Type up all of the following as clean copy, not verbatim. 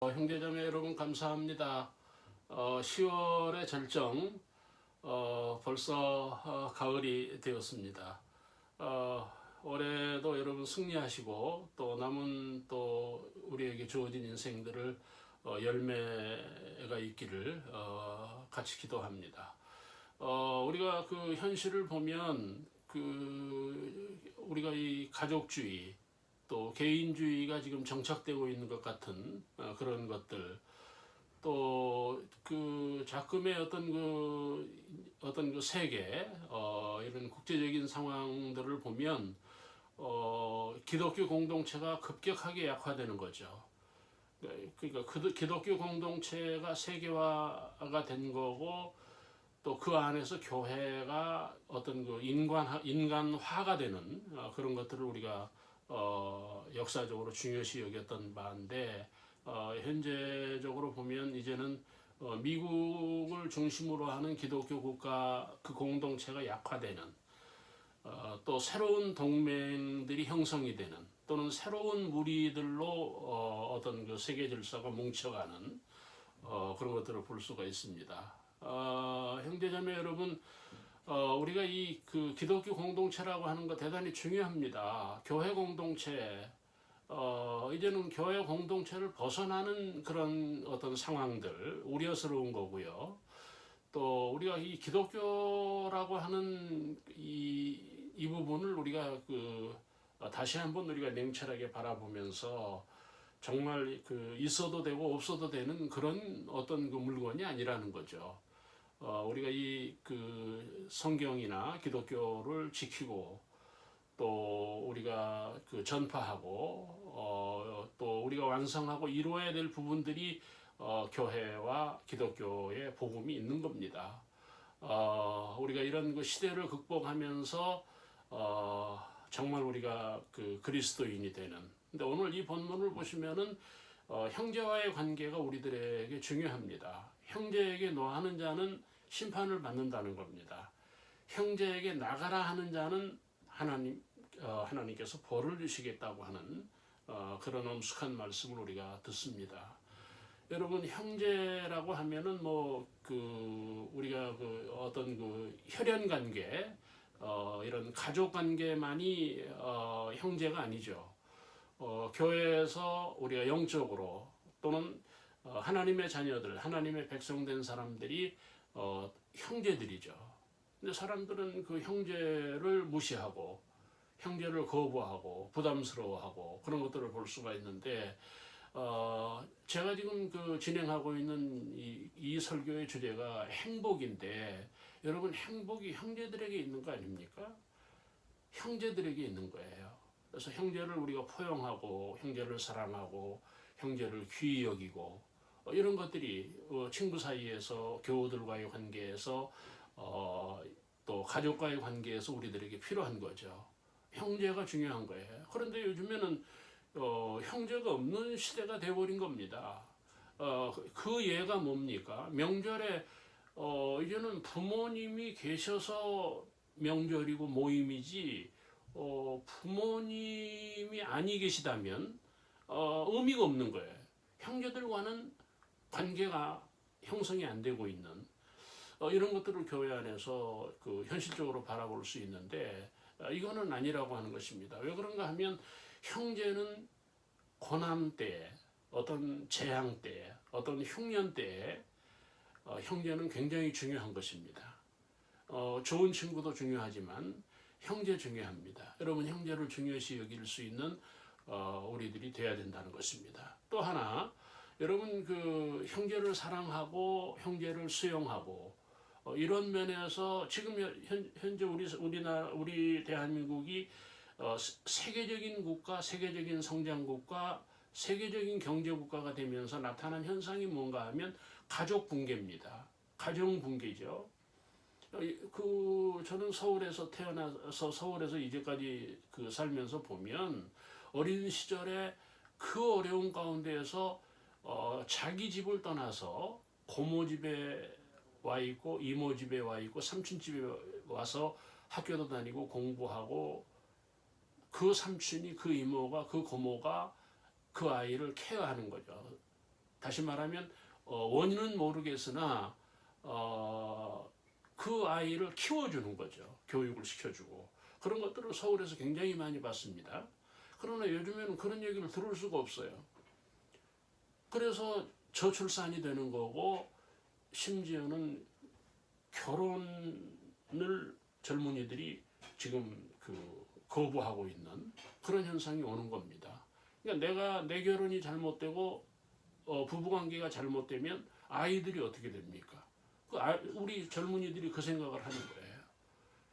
형제자매 여러분 감사합니다. 10월의 절정, 벌써 가을이 되었습니다. 올해도 여러분 승리하시고 또 남은 또 우리에게 주어진 인생들을 열매가 있기를 같이 기도합니다. 우리가 그 현실을 보면 우리가 이 가족주의 또 개인주의가 지금 정착되고 있는 것 같은 그런 것들, 또 자금의 어떤 그 세계, 이런 국제적인 상황들을 보면 기독교 공동체가 급격하게 약화되는 거죠. 그러니까 기독교 공동체가 세계화가 된 거고, 또 그 안에서 교회가 어떤 인간화가 되는 그런 것들을 우리가 역사적으로 중요시 여겼던 바인데, 현재적으로 보면 이제는 미국을 중심으로 하는 기독교 국가 그 공동체가 약화되는, 또 새로운 동맹들이 형성이 되는, 또는 새로운 무리들로 어떤 그 세계 질서가 뭉쳐가는 그런 것들을 볼 수가 있습니다. 형제자매 여러분, 우리가 기독교 공동체라고 하는 거 대단히 중요합니다. 교회 공동체, 이제는 교회 공동체를 벗어나는 그런 어떤 상황들, 우려스러운 거고요. 또 우리가 이 기독교라고 하는 이 부분을 우리가 다시 한번 우리가 냉철하게 바라보면서 정말 있어도 되고 없어도 되는 그런 어떤 물건이 아니라는 거죠. 우리가 성경이나 기독교를 지키고, 또 우리가 전파하고, 또 우리가 완성하고 이루어야 될 부분들이 교회와 기독교의 복음이 있는 겁니다. 우리가 이런 시대를 극복하면서 정말 우리가 그리스도인이 되는. 근데 오늘 이 본문을 보시면은 형제와의 관계가 우리들에게 중요합니다. 형제에게 노하는 자는 심판을 받는다는 겁니다. 형제에게 나가라 하는 자는 하나님께서 벌을 주시겠다고 하는 그런 엄숙한 말씀을 우리가 듣습니다. 여러분, 형제라고 하면은 우리가 어떤 혈연 관계, 이런 가족 관계만이 형제가 아니죠. 교회에서 우리가 영적으로, 또는 하나님의 자녀들, 하나님의 백성된 사람들이 형제들이죠. 근데 사람들은 그 형제를 무시하고, 형제를 거부하고, 부담스러워하고, 그런 것들을 볼 수가 있는데, 제가 지금 진행하고 있는 이 설교의 주제가 행복인데, 여러분, 행복이 형제들에게 있는 거 아닙니까? 형제들에게 있는 거예요. 그래서 형제를 우리가 포용하고, 형제를 사랑하고, 형제를 귀히 여기고, 이런 것들이 친구 사이에서, 교우들과의 관계에서, 또 가족과의 관계에서 우리들에게 필요한 거죠. 형제가 중요한 거예요. 그런데 요즘에는 형제가 없는 시대가 돼버린 겁니다. 그 예가 뭡니까? 명절에 이제는 부모님이 계셔서 명절이고 모임이지, 부모님이 아니 계시다면 의미가 없는 거예요. 형제들과는 관계가 형성이 안 되고 있는 이런 것들을 교회 안에서 현실적으로 바라볼 수 있는데, 이거는 아니라고 하는 것입니다. 왜 그런가 하면, 형제는 고난 때, 어떤 재앙 때, 어떤 흉년 때 형제는 굉장히 중요한 것입니다. 좋은 친구도 중요하지만 형제 중요합니다. 여러분, 형제를 중요시 여길 수 있는 우리들이 돼야 된다는 것입니다. 또 하나, 여러분, 형제를 사랑하고 형제를 수용하고, 이런 면에서 지금 현재 우리 대한민국이 세계적인 국가, 세계적인 성장국가, 세계적인 경제국가가 되면서 나타난 현상이 뭔가 하면 가족 붕괴입니다. 가정 붕괴죠. 저는 서울에서 태어나서 서울에서 이제까지 살면서 보면, 어린 시절에 그 어려운 가운데에서 자기 집을 떠나서 고모 집에 와 있고, 이모 집에 와 있고, 삼촌 집에 와서 학교도 다니고 공부하고, 그 삼촌이, 그 이모가, 그 고모가 그 아이를 케어하는 거죠. 다시 말하면 원인은 모르겠으나 그 아이를 키워주는 거죠. 교육을 시켜주고 그런 것들을 서울에서 굉장히 많이 봤습니다. 그러나 요즘에는 그런 얘기를 들을 수가 없어요. 그래서 저출산이 되는 거고 심지어는 결혼을 젊은이들이 지금 거부하고 있는 그런 현상이 오는 겁니다. 그러니까 내 결혼이 잘못되고 부부관계가 잘못되면 아이들이 어떻게 됩니까? 우리 젊은이들이 그 생각을 하는 거예요.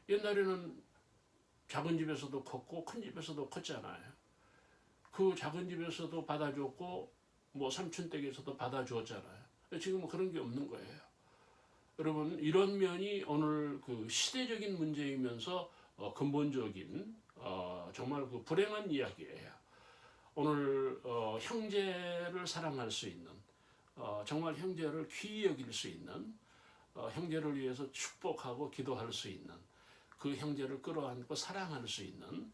옛날에는 작은 집에서도 컸고 큰 집에서도 컸잖아요. 그 작은 집에서도 받아줬고 뭐 삼촌 댁에서도 받아주었잖아요. 지금은 그런 게 없는 거예요. 여러분 이런 면이 오늘 그 시대적인 문제이면서 근본적인 정말 그 불행한 이야기예요. 오늘 형제를 사랑할 수 있는 정말 형제를 귀히 여길 수 있는 형제를 위해서 축복하고 기도할 수 있는 그 형제를 끌어안고 사랑할 수 있는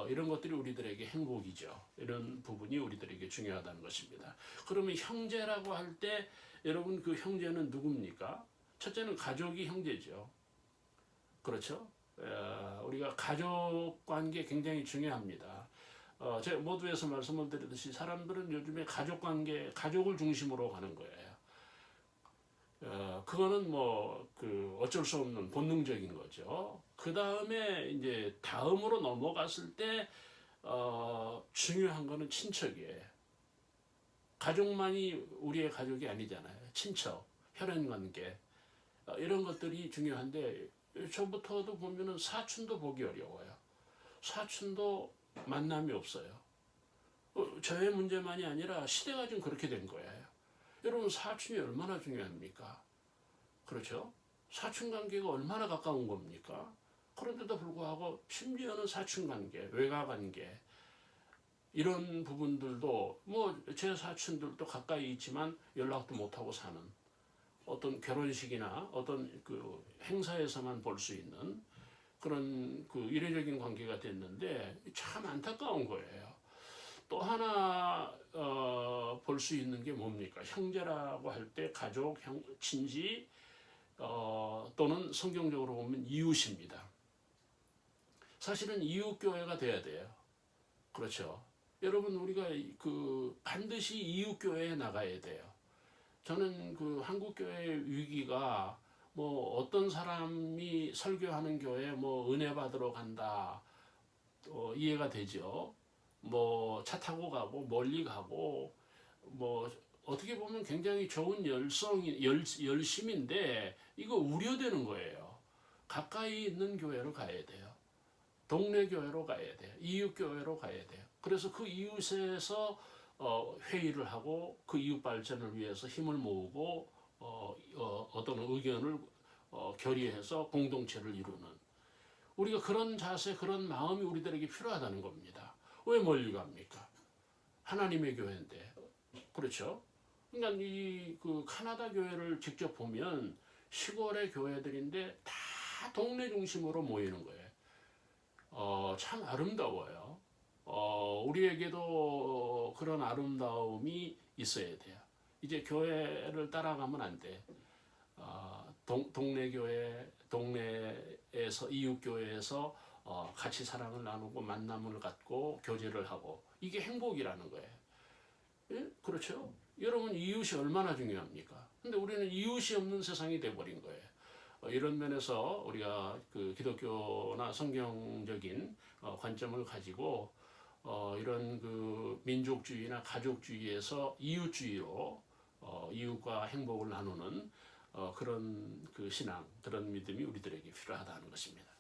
이런 것들이 우리들에게 행복이죠. 이런 부분이 우리들에게 중요하다는 것입니다. 그러면 형제라고 할 때 여러분 그 형제는 누굽니까? 첫째는 가족이 형제죠. 그렇죠? 우리가 가족 관계 굉장히 중요합니다. 제가 모두에서 말씀을 드리듯이 사람들은 요즘에 가족 관계, 가족을 중심으로 가는 거예요. 그거는 어쩔 수 없는 본능적인 거죠. 그 다음에 이제 다음으로 넘어갔을 때 중요한 거는 친척이에요. 가족만이 우리의 가족이 아니잖아요. 친척, 혈연관계 이런 것들이 중요한데 저부터도 보면은 사촌도 보기 어려워요. 사촌도 만남이 없어요. 저의 문제만이 아니라 시대가 좀 그렇게 된 거예요. 여러분 사촌이 얼마나 중요합니까? 그렇죠? 사촌 관계가 얼마나 가까운 겁니까? 그런데도 불구하고 심지어는 사촌 관계, 외가 관계 이런 부분들도 제 사촌들도 가까이 있지만 연락도 못하고 사는 어떤 결혼식이나 어떤 그 행사에서만 볼 수 있는 그런 그 이례적인 관계가 됐는데 참 안타까운 거예요. 또 하나 볼 수 있는 게 뭡니까? 형제라고 할 때 가족, 친지 또는 성경적으로 보면 이웃입니다. 사실은 이웃교회가 돼야 돼요. 그렇죠? 여러분 우리가 반드시 이웃교회에 나가야 돼요. 저는 그 한국교회의 위기가 어떤 사람이 설교하는 교회 은혜 받으러 간다 이해가 되죠. 차 타고 가고 멀리 가고 어떻게 보면 굉장히 좋은 열심인데 이거 우려되는 거예요. 가까이 있는 교회로 가야 돼요. 동네 교회로 가야 돼요. 이웃 교회로 가야 돼요. 그래서 그 이웃에서 회의를 하고 그 이웃 발전을 위해서 힘을 모으고 어떤 의견을 결의해서 공동체를 이루는 우리가 그런 자세, 그런 마음이 우리들에게 필요하다는 겁니다. 왜 멀리 갑니까? 하나님의 교회인데. 그렇죠? 그러니까 그 카나다 교회를 직접 보면 시골의 교회들인데 다 동네 중심으로 모이는 거예요. 참 아름다워요. 우리에게도 그런 아름다움이 있어야 돼요. 이제 교회를 따라가면 안 돼. 동네 교회, 동네에서 이웃 교회에서 같이 사랑을 나누고 만남을 갖고 교제를 하고 이게 행복이라는 거예요. 예? 그렇죠? 여러분 이웃이 얼마나 중요합니까? 근데 우리는 이웃이 없는 세상이 돼버린 거예요. 이런 면에서 우리가 그 기독교나 성경적인 관점을 가지고 이런 그 민족주의나 가족주의에서 이웃주의로 이웃과 행복을 나누는 그런 그 신앙, 그런 믿음이 우리들에게 필요하다는 것입니다.